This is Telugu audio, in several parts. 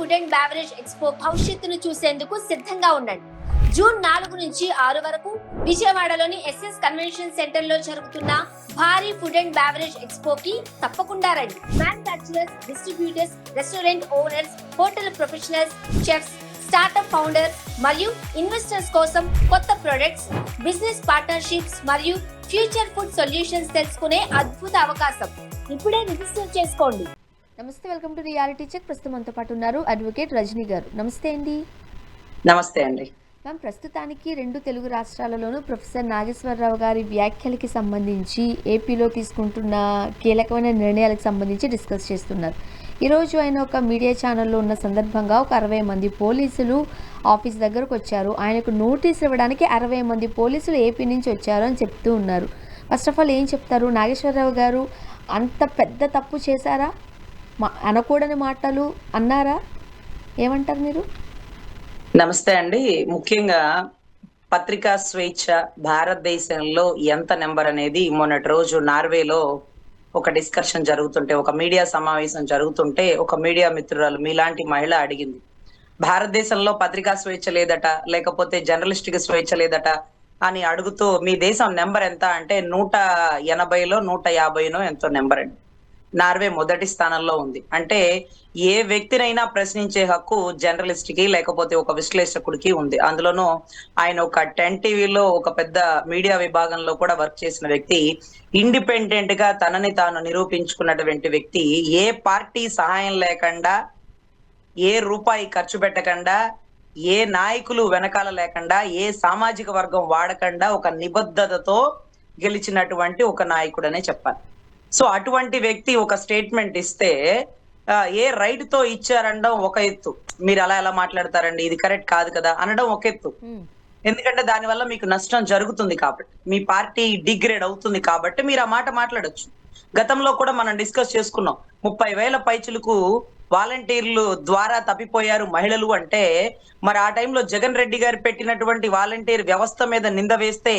ఫుడ్ అండ్ బెవరేజ్ ఎక్స్పో భవిష్యత్తును చూసేందుకు సిద్ధంగా ఉండండి. జూన్ 4 నుంచి 6 వరకు విజయవాడలోని ఎస్ఎస్ కన్వెన్షన్ సెంటర్ లో జరుగుతున్న భారీ ఫుడ్ అండ్ బెవరేజ్ ఎక్స్పోకి తప్పకుండా రండి. Manufacturers, distributors, restaurant owners, hotel professionals, chefs, startup founders మరియు ఇన్వెస్టర్స్ కోసం కొత్త ప్రొడక్ట్స్, బిజినెస్ పార్ట్నర్షిప్స్ మరియు ఫ్యూచర్ ఫుడ్ సొల్యూషన్స్ తెలుసుకునే అద్భుత అవకాశం. ఇప్పుడే రిజిస్టర్ చేసుకోండి. నమస్తే, వెల్కమ్ టు రియాలిటీ చెక్. ప్రస్తుతం మనతో పాటు ఉన్నారు అడ్వకేట్ రజనీ గారు. నమస్తే అండి. నమస్తే అండి. మ్యామ్, ప్రస్తుతానికి 2 తెలుగు రాష్ట్రాలలోనూ ప్రొఫెసర్ నాగేశ్వరరావు గారి వ్యాఖ్యలకి సంబంధించి ఏపీలో తీసుకుంటున్న కీలకమైన నిర్ణయాలకు సంబంధించి డిస్కస్ చేస్తున్నారు. ఈరోజు ఆయన ఒక మీడియా ఛానల్లో ఉన్న సందర్భంగా ఒక 60 మంది పోలీసులు ఆఫీస్ దగ్గరకు వచ్చారు. ఆయనకు నోటీస్ ఇవ్వడానికి 60 మంది పోలీసులు ఏపీ నుంచి వచ్చారు అని చెప్తూ ఉన్నారు. ఫస్ట్ ఆఫ్ ఆల్ ఏం చెప్తారు? నాగేశ్వరరావు గారు అంత పెద్ద తప్పు చేశారా? అనకూడని మాటలు అన్నారా? ఏమంటారు మీరు? నమస్తే అండి. ముఖ్యంగా పత్రికా స్వేచ్ఛ భారతదేశంలో ఎంత నెంబర్ అనేది మొన్నటి రోజు నార్వేలో ఒక డిస్కషన్ జరుగుతుంటే, ఒక మీడియా సమావేశం జరుగుతుంటే ఒక మీడియా మిత్రురాలు మీలాంటి మహిళ అడిగింది, భారతదేశంలో పత్రికా స్వేచ్ఛ లేదట, లేకపోతే జర్నలిస్టుకి స్వేచ్ఛ లేదట అని అడుగుతూ మీ దేశం నెంబర్ ఎంత అంటే 180లో 150నో ఎంతో నెంబర్ అండి. నార్వే మొదటి స్థానంలో ఉంది. అంటే ఏ వ్యక్తినైనా ప్రశ్నించే హక్కు జర్నలిస్ట్ కి లేకపోతే ఒక విశ్లేషకుడికి ఉంది. అందులోనూ ఆయన ఒక 10 టీవీలో ఒక పెద్ద మీడియా విభాగంలో కూడా వర్క్ చేసిన వ్యక్తి, ఇండిపెండెంట్ గా తనని తాను నిరూపించుకున్నటువంటి వ్యక్తి, ఏ పార్టీ సహాయం లేకుండా, ఏ రూపాయి ఖర్చు పెట్టకుండా, ఏ నాయకులు వెనకాల లేకుండా, ఏ సామాజిక వర్గం వాడకుండా ఒక నిబద్ధతతో గెలిచినటువంటి ఒక నాయకుడనే చెప్పాలి. సో అటువంటి వ్యక్తి ఒక స్టేట్మెంట్ ఇస్తే ఏ రైట్ తో ఇచ్చారనడం ఒక ఎత్తు, మీరు అలా ఎలా మాట్లాడతారండి, ఇది కరెక్ట్ కాదు కదా అనడం ఒక ఎత్తు. ఎందుకంటే దానివల్ల మీకు నష్టం జరుగుతుంది కాబట్టి, మీ పార్టీ డిగ్రేడ్ అవుతుంది కాబట్టి మీరు ఆ మాట మాట్లాడొచ్చు. గతంలో కూడా మనం డిస్కస్ చేసుకున్నాం, 30,000 పైచులకు వాలంటీర్లు ద్వారా తప్పిపోయారు మహిళలు అంటే, మరి ఆ టైంలో జగన్ రెడ్డి గారు పెట్టినటువంటి వాలంటీర్ వ్యవస్థ మీద నింద వేస్తే,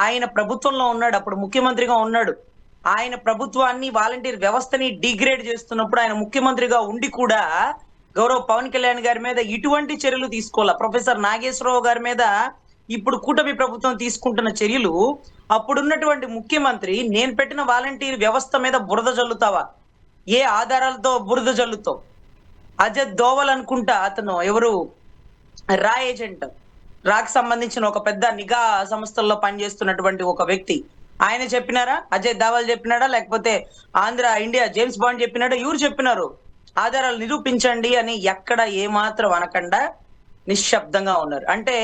ఆయన ప్రభుత్వంలో ఉన్నాడు, అప్పుడు ముఖ్యమంత్రిగా ఉన్నాడు, ఆయన ప్రభుత్వాన్ని వాలంటీర్ వ్యవస్థని డిగ్రేడ్ చేస్తున్నప్పుడు ఆయన ముఖ్యమంత్రిగా ఉండి కూడా గౌరవ్ పవన్ కళ్యాణ్ గారి మీద ఇటువంటి చర్యలు తీసుకోవాల. ప్రొఫెసర్ నాగేశ్వరరావు గారి మీద ఇప్పుడు కూటమి ప్రభుత్వం తీసుకుంటున్న చర్యలు, అప్పుడున్నటువంటి ముఖ్యమంత్రి నేను పెట్టిన వాలంటీర్ వ్యవస్థ మీద బురద జల్లుతావా? ఏ ఆధారాలతో బురద జల్లుతావు? అజయ్ దోవల్ అనుకుంటా, అతను ఎవరు, రా ఏజెంట్, రాకి సంబంధించిన ఒక పెద్ద నిఘా సంస్థల్లో పనిచేస్తున్నటువంటి ఒక వ్యక్తి, ఆయన చెప్పినారా? అజయ్ దావాల్ చెప్పినాడా? లేకపోతే ఆంధ్ర ఇండియా జేమ్స్ బాండ్ చెప్పినాడా? ఎవరు చెప్పినారు? ఆధారాలు నిరూపించండి అని ఎక్కడ ఏమాత్రం అనకుండా నిశ్శబ్దంగా ఉన్నారు. అంటే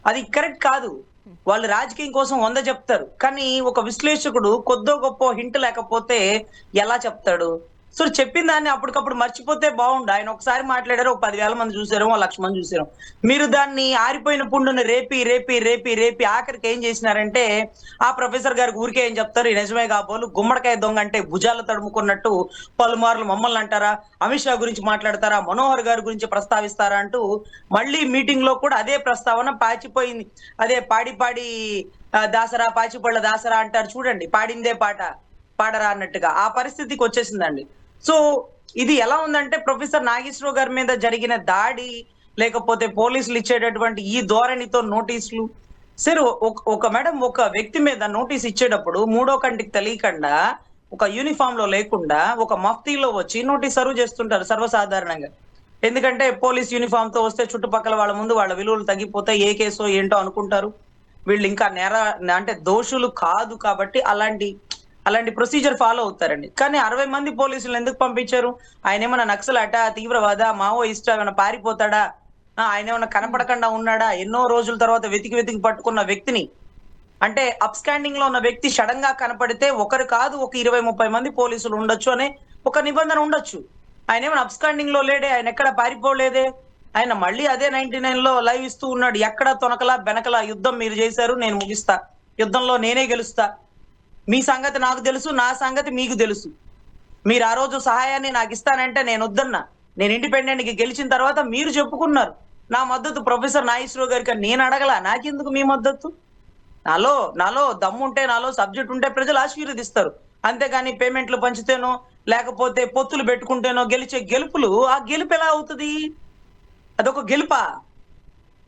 అది కరెక్ట్ కాదు. వాళ్ళు రాజకీయం కోసం 100 చెప్తారు, కానీ ఒక విశ్లేషకుడు కొద్దో గొప్ప హింట్ లేకపోతే ఎలా చెప్తాడు? సో చెప్పిన దాన్ని అప్పటికప్పుడు మర్చిపోతే బాగుండు. ఆయన ఒకసారి మాట్లాడారు, ఒక 10,000 మంది చూసారు, 1,00,000 మంది చూసారు. మీరు దాన్ని ఆరిపోయిన పుండుని రేపి రేపి రేపి రేపి ఆఖరికి ఏం చేసినారంటే, ఆ ప్రొఫెసర్ గారికి ఊరికే ఏం చెప్తారు, నిజమే కాబోలు గుమ్మడికాయ దొంగ అంటే భుజాలు తడుముకున్నట్టు పలుమార్లు మమ్మల్ని అంటారా, అమిత్ షా గురించి మాట్లాడతారా, మనోహర్ గారి గురించి ప్రస్తావిస్తారా అంటూ మళ్ళీ మీటింగ్ లో కూడా అదే ప్రస్తావన పాచిపోయింది. అదే పాడి పాడి దాసరా, పాచిపళ్ళ దాసరా అంటారు చూడండి, పాడిందే పాట పాడరా అన్నట్టుగా ఆ పరిస్థితికి వచ్చేసిందండి. సో ఇది ఎలా ఉందంటే, ప్రొఫెసర్ నాగేశ్వరరావు గారి మీద జరిగిన దాడి, లేకపోతే పోలీసులు ఇచ్చేటటువంటి ఈ ధోరణితో నోటీసులు, సరే ఒక మేడం ఒక వ్యక్తి మీద నోటీస్ ఇచ్చేటప్పుడు మూడో కంటికి తెలియకుండా, ఒక యూనిఫామ్ లో లేకుండా, ఒక మఫ్తీలో వచ్చి నోటీస్ సర్వ్ చేస్తుంటారు సర్వసాధారణంగా. ఎందుకంటే పోలీస్ యూనిఫామ్ తో వస్తే చుట్టుపక్కల వాళ్ళ ముందు వాళ్ళ విలువలు తగ్గిపోతాయి, ఏ కేసో ఏంటో అనుకుంటారు, వీళ్ళు ఇంకా అంటే దోషులు కాదు కాబట్టి అలాంటి ప్రొసీజర్ ఫాలో అవుతారండి. కానీ 60 మంది పోలీసులు ఎందుకు పంపించారు? ఆయన ఏమైనా నక్సలట, తీవ్రవాద, మావోయిస్ట్, ఏమైనా పారిపోతాడా, ఆయన ఏమైనా కనపడకుండా ఉన్నాడా? ఎన్నో రోజుల తర్వాత వెతికి పట్టుకున్న వ్యక్తిని, అంటే అప్స్టాండింగ్ లో ఉన్న వ్యక్తి సడన్ గా కనపడితే ఒకరు కాదు ఒక 20-30 మంది పోలీసులు ఉండొచ్చు అనే ఒక నిబంధన ఉండొచ్చు. ఆయన ఏమైనా అప్స్టాండింగ్ లో లేడే, ఆయన ఎక్కడ పారిపోలేదే, ఆయన మళ్ళీ అదే 99లో లైవ్ ఇస్తూ ఉన్నాడు, ఎక్కడ తొనకలా బెనకలా, యుద్ధం మీరు చేశారు, నేను ముగిస్తా, యుద్ధంలో నేనే గెలుస్తా, మీ సంగతి నాకు తెలుసు, నా సంగతి మీకు తెలుసు, మీరు ఆ రోజు సహాయాన్ని నాకు ఇస్తానంటే నేను వద్దన్నా, నేను ఇండిపెండెంట్ కి గెలిచిన తర్వాత మీరు చెప్పుకున్నారు నా మద్దతు ప్రొఫెసర్ నాగేశ్వరరావు గారికి, నేను అడగలా, నాకెందుకు మీ మద్దతు? నాలో దమ్ము ఉంటే, నాలో సబ్జెక్ట్ ఉంటే ప్రజలు ఆశీర్వదిస్తారు, అంతేగాని పేమెంట్లు పంచితేనో లేకపోతే పొత్తులు పెట్టుకుంటేనో గెలిచే గెలుపులు, ఆ గెలుపు ఎలా అవుతుంది? అదొక గెలుపా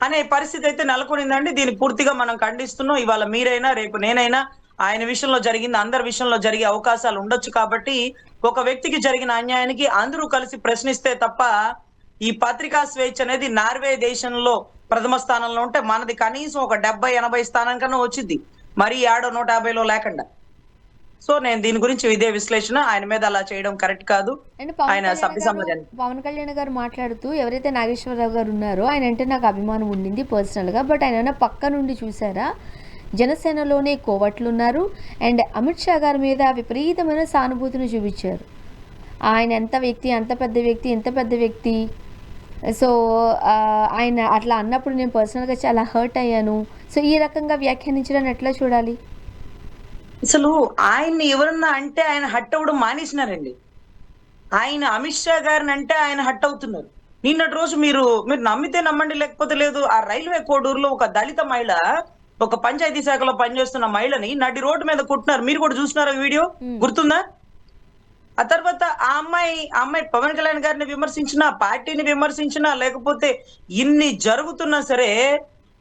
అనే పరిస్థితి అయితే నెలకొనిందండి. దీన్ని పూర్తిగా మనం ఖండిస్తున్నాం. ఇవాళ మీరైనా, రేపు నేనైనా ఆయన విషయంలో జరిగింది అందరి విషయంలో జరిగే అవకాశాలు ఉండొచ్చు కాబట్టి, ఒక వ్యక్తికి జరిగిన అన్యాయానికి అందరూ కలిసి ప్రశ్నిస్తే తప్ప, ఈ పత్రికా స్వేచ్ఛ అనేది నార్వే దేశంలో ప్రథమ స్థానంలో ఉంటే, మనది కనీసం ఒక 70-80 స్థానం కన్నా వచ్చింది. మరి ఏడో 150లో లేకుండా. సో నేను దీని గురించి ఇదే విశ్లేషణ. ఆయన మీద అలా చేయడం కరెక్ట్ కాదు. అండ్ ఆయన సభ్య సమాజానికి పవన్ కళ్యాణ్ గారు మాట్లాడుతూ ఎవరైతే నాగేశ్వరరావు గారు ఉన్నారో ఆయన అంటే నాకు అభిమానం ఉండింది పర్సనల్గా, బట్ ఆయన పక్క నుండి చూసారా జనసేనలోనే కోవట్లు ఉన్నారు అండ్ అమిత్ షా గారి మీద విపరీతమైన సానుభూతిని చూపించారు. ఆయన ఎంత వ్యక్తి, అంత పెద్ద వ్యక్తి, ఎంత పెద్ద వ్యక్తి. సో ఆయన అట్లా అన్నప్పుడు నేను పర్సనల్గా చాలా హర్ట్ అయ్యాను. సో ఈ రకంగా వ్యాఖ్యానించడాన్ని ఎట్లా చూడాలి? అసలు ఆయన్ని ఎవరన్నా అంటే ఆయన హట్ అవ్వడం మానేసినారండి. ఆయన అమిత్ షా గారిని అంటే ఆయన హట్ అవుతున్నారు. నిన్నటి రోజు మీరు నమ్మితే నమ్మండి, లేకపోతే లేదు, ఆ రైల్వే కోడూరులో ఒక దళిత మహిళ, ఒక పంచాయతీ శాఖలో పనిచేస్తున్న మహిళని నడి రోడ్డు మీద కొట్టినారు. మీరు కూడా చూసినారా వీడియో? గుర్తుందా? ఆ తర్వాత ఆ అమ్మాయి పవన్ కళ్యాణ్ గారిని విమర్శించినా, పార్టీని విమర్శించినా, లేకపోతే ఇన్ని జరుగుతున్నా సరే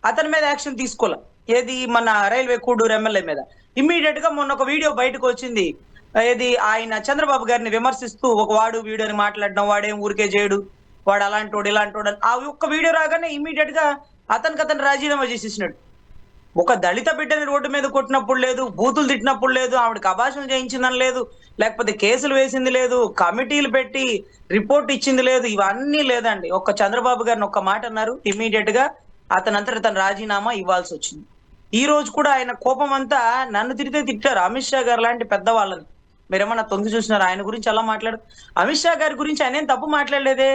అతని మీద యాక్షన్ తీసుకోలే. ఏది మన రైల్వే కోడూరు ఎమ్మెల్యే మీద. ఇమ్మీడియట్ గా మొన్న ఒక వీడియో బయటకు వచ్చింది. ఏది ఆయన చంద్రబాబు గారిని విమర్శిస్తూ ఒక వాడు వీడియోని మాట్లాడడం, వాడేం ఊరికే చేయడు, వాడు అలాంటోడు ఇలాంటోడు అని ఆ ఒక్క వీడియో రాగానే ఇమ్మీడియట్ గా అతను రాజీనామా చేసేసినాడు. ఒక దళిత బిడ్డని రోడ్డు మీద కొట్టినప్పుడు లేదు, బూతులు తిట్టినప్పుడు లేదు, ఆవిడకి అభాషణ చేయించిందని లేదు, లేకపోతే కేసులు వేసింది లేదు, కమిటీలు పెట్టి రిపోర్ట్ ఇచ్చింది లేదు, ఇవన్నీ లేదండి. ఒక్క చంద్రబాబు గారిని ఒక్క మాట అన్నారు, ఇమ్మీడియట్ గా అతనంతట తన రాజీనామా ఇవ్వాల్సి వచ్చింది. ఈ రోజు కూడా ఆయన కోపం అంతా నన్ను తిట్టారు. అమిత్ షా గారు లాంటి పెద్దవాళ్ళని మీరేమన్నా తొంగి చూసినారు? ఆయన గురించి అలా మాట్లాడు. అమిత్ షా గారి గురించి ఆయన ఏం తప్పు మాట్లాడలేదే.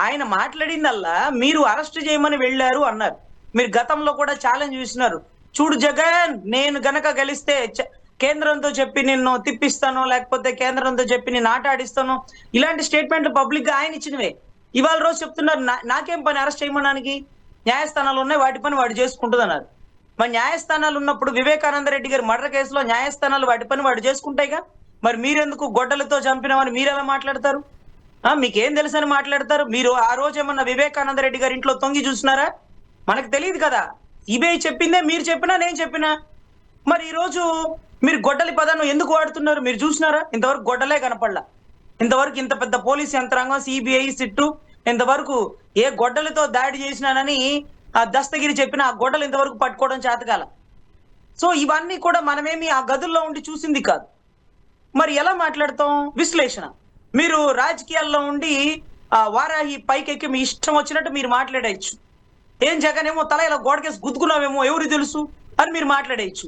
ఆయన మాట్లాడిందల్లా మీరు అరెస్ట్ చేయమని వెళ్ళారు అన్నారు. మీరు గతంలో కూడా ఛాలెంజ్ చూసినారు. చూడు జగన్, నేను గనక గెలిస్తే కేంద్రంతో చెప్పి నిన్ను తిప్పిస్తాను, లేకపోతే కేంద్రంతో చెప్పి నేను ఆట ఆడిస్తాను, ఇలాంటి స్టేట్మెంట్లు పబ్లిక్ గా ఆయన ఇచ్చినవే. ఇవాళ రోజు చెప్తున్నారు నాకేం పని అరెస్ట్ చేయమనడానికి, న్యాయస్థానాలు ఉన్నాయి, వాటి పని వాడు చేసుకుంటుంది అన్నారు. మరి న్యాయస్థానాలు ఉన్నప్పుడు వివేకానంద రెడ్డి గారి మర్డర్ కేసులో న్యాయస్థానాలు వాటి పని వాడు చేసుకుంటాయిగా. మరి మీరెందుకు గొడ్డలతో చంపినామని మీరు ఎలా మాట్లాడతారు? మీకేం తెలుసని మాట్లాడతారు? మీరు ఆ రోజు ఏమన్నా వివేకానంద రెడ్డి గారి ఇంట్లో తొంగి చూసినారా? మనకు తెలియదు కదా. సిబిఐ చెప్పిందే మీరు చెప్పినా, నేను చెప్పినా. మరి ఈ రోజు మీరు గొడ్డలి పదాన్ని ఎందుకు వాడుతున్నారు? మీరు చూసినారా? ఇంతవరకు గొడ్డలే కనపడలా. ఇంతవరకు ఇంత పెద్ద పోలీస్ యంత్రాంగం, సిబిఐ, సిట్టు ఇంతవరకు ఏ గొడ్డలతో దాడి చేసినానని ఆ దస్తగిరి చెప్పిన ఆ గొడ్డలు ఇంతవరకు పట్టుకోవడం చేతకాల. సో ఇవన్నీ కూడా మనమేమి ఆ గదుల్లో ఉండి చూసింది కాదు. మరి ఎలా మాట్లాడతాం? విశ్లేషణ. మీరు రాజకీయాల్లో ఉండి వారాహి పైకెక్కి మీ ఇష్టం వచ్చినట్టు మీరు మాట్లాడేయచ్చు. ఏం జగన్ ఏమో తల ఇలా గోడకేసి గుద్దుకున్నావేమో ఎవరు తెలుసు అని మీరు మాట్లాడేయచ్చు.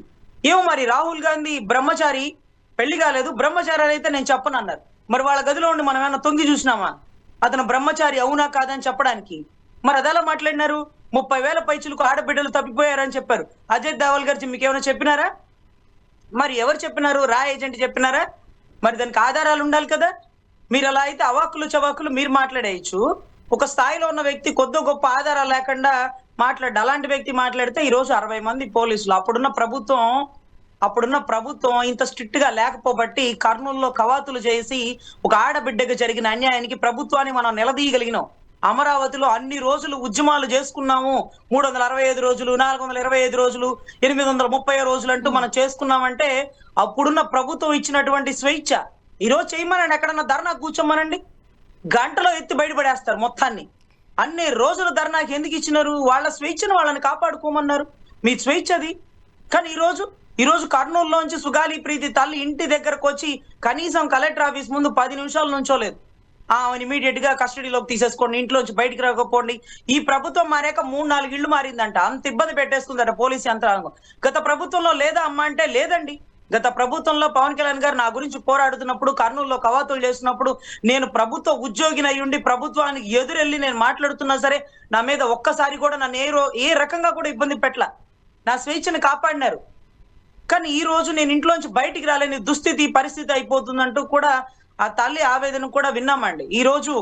ఏమో మరి రాహుల్ గాంధీ బ్రహ్మచారి, పెళ్లి కాలేదు, బ్రహ్మచారి అయితే నేను చెప్పను అన్నారు. మరి వాళ్ళ గదిలో ఉండి మనం ఏమన్నా తొంగి చూసినామా అతను బ్రహ్మచారి అవునా కాదని చెప్పడానికి? మరి అదెలా మాట్లాడినారు? 30,000 పైచులకు ఆడబిడ్డలు తప్పిపోయారని చెప్పారు. అజయ్ దేవల్ గారు మీకు ఏమైనా చెప్పినారా? మరి ఎవరు చెప్పినారు? రా ఏజెంట్ చెప్పినారా? మరి దానికి ఆధారాలు ఉండాలి కదా. మీరు అలా అయితే అవాకులు చవాకులు మీరు మాట్లాడేయచ్చు. ఒక స్థాయిలో ఉన్న వ్యక్తి కొద్ది గొప్ప ఆధారాలు లేకుండా అలాంటి వ్యక్తి మాట్లాడితే ఈ రోజు 60 మంది పోలీసులు, అప్పుడున్న ప్రభుత్వం ఇంత స్ట్రిక్ట్ గా లేకపోబట్టి కర్నూలులో కవాతులు చేసి ఒక ఆడబిడ్డకు జరిగిన అన్యాయానికి ప్రభుత్వాన్ని మనం నిలదీయగలిగినాం. అమరావతిలో అన్ని రోజులు ఉద్యమాలు చేసుకున్నాము. 365 రోజులు, 425 రోజులు, 830 రోజులు అంటూ మనం చేసుకున్నామంటే అప్పుడున్న ప్రభుత్వం ఇచ్చినటువంటి స్వేచ్ఛ. ఈ రోజు చేయమనండి, ఎక్కడన్నా ధర్నా కూర్చోమనండి, గంటలో ఎత్తి బయటపడేస్తారు మొత్తాన్ని. అన్ని రోజుల ధర్నాకి ఎందుకు ఇచ్చినారు? వాళ్ళ స్వేచ్ఛను వాళ్ళని కాపాడుకోమన్నారు. మీ స్వేచ్ఛ అది. కానీ ఈ రోజు కర్నూలులోంచి సుగాలి ప్రీతి తల్లి ఇంటి దగ్గరకు వచ్చి కనీసం కలెక్టర్ ఆఫీస్ ముందు 10 నిమిషాలు నుంచోలేదు. ఆమెను ఇమీడియట్ గా కస్టడీలోకి తీసేసుకోండి, ఇంట్లోంచి బయటికి రాకపోండి. ఈ ప్రభుత్వం మారాక 3-4 ఇళ్లు మారిందంట. అంత ఇబ్బంది పెట్టేస్తుందట పోలీసు యంత్రాంగం. గత ప్రభుత్వంలో లేదా అమ్మ అంటే లేదండి. గత ప్రభుత్వంలో పవన్ కళ్యాణ్ గారు నా గురించి పోరాడుతున్నప్పుడు, కర్నూలులో కవాతులు చేస్తున్నప్పుడు, నేను ప్రభుత్వ ఉద్యోగిని అయ్యుండి ప్రభుత్వానికి ఎదురెళ్ళి నేను మాట్లాడుతున్నా సరే నా మీద ఒక్కసారి కూడా నన్ను ఏ రకంగా కూడా ఇబ్బంది పెట్టల. నా స్వేచ్ఛను కాపాడినారు. కానీ ఈ రోజు నేను ఇంట్లోంచి బయటికి రాలేని దుస్థితి పరిస్థితి అయిపోతుందంటూ కూడా ఆ తల్లి ఆవేదన కూడా విన్నామండి. ఈ రోజు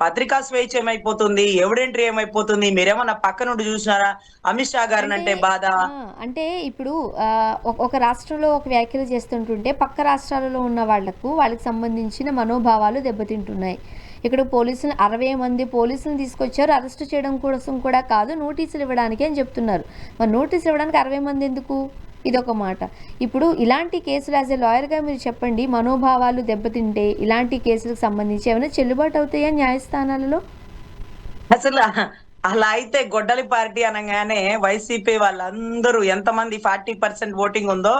పత్రికా స్వేచ్ఛ ఏమైపోతుంది, ఎవిడెంట్రీ ఏమైపోతుంది? మీరేమన్నా పక్క నుండి చూసినారా? అమిత్ షా గారిని అంటే బాధ. అంటే ఇప్పుడు ఒక రాష్ట్రంలో ఒక వ్యాఖ్యలు చేస్తుంటుంటే పక్క రాష్ట్రాలలో ఉన్న వాళ్ళకి సంబంధించిన మనోభావాలు దెబ్బతింటున్నాయి. ఇక్కడ పోలీసులు 60 మంది పోలీసులను తీసుకొచ్చారు అరెస్ట్ చేయడం కోసం కూడా కాదు, నోటీసులు ఇవ్వడానికి అని చెప్తున్నారు. మరి నోటీసులు ఇవ్వడానికి 60 మంది ఎందుకు? ఇదొక మాట. ఇప్పుడు ఇలాంటి కేసులు యాజ్ ఏ లాయర్గా మీరు చెప్పండి, మనోభావాలు దెబ్బతింటే ఇలాంటి కేసులకు సంబంధించి ఏమైనా చెల్లుబాటు అవుతాయా న్యాయస్థానాలలో? అసలు అలా అయితే గొడ్డలి పార్టీ అనగానే వైసీపీ వాళ్ళందరూ ఎంతమంది 40% ఓటింగ్ ఉందో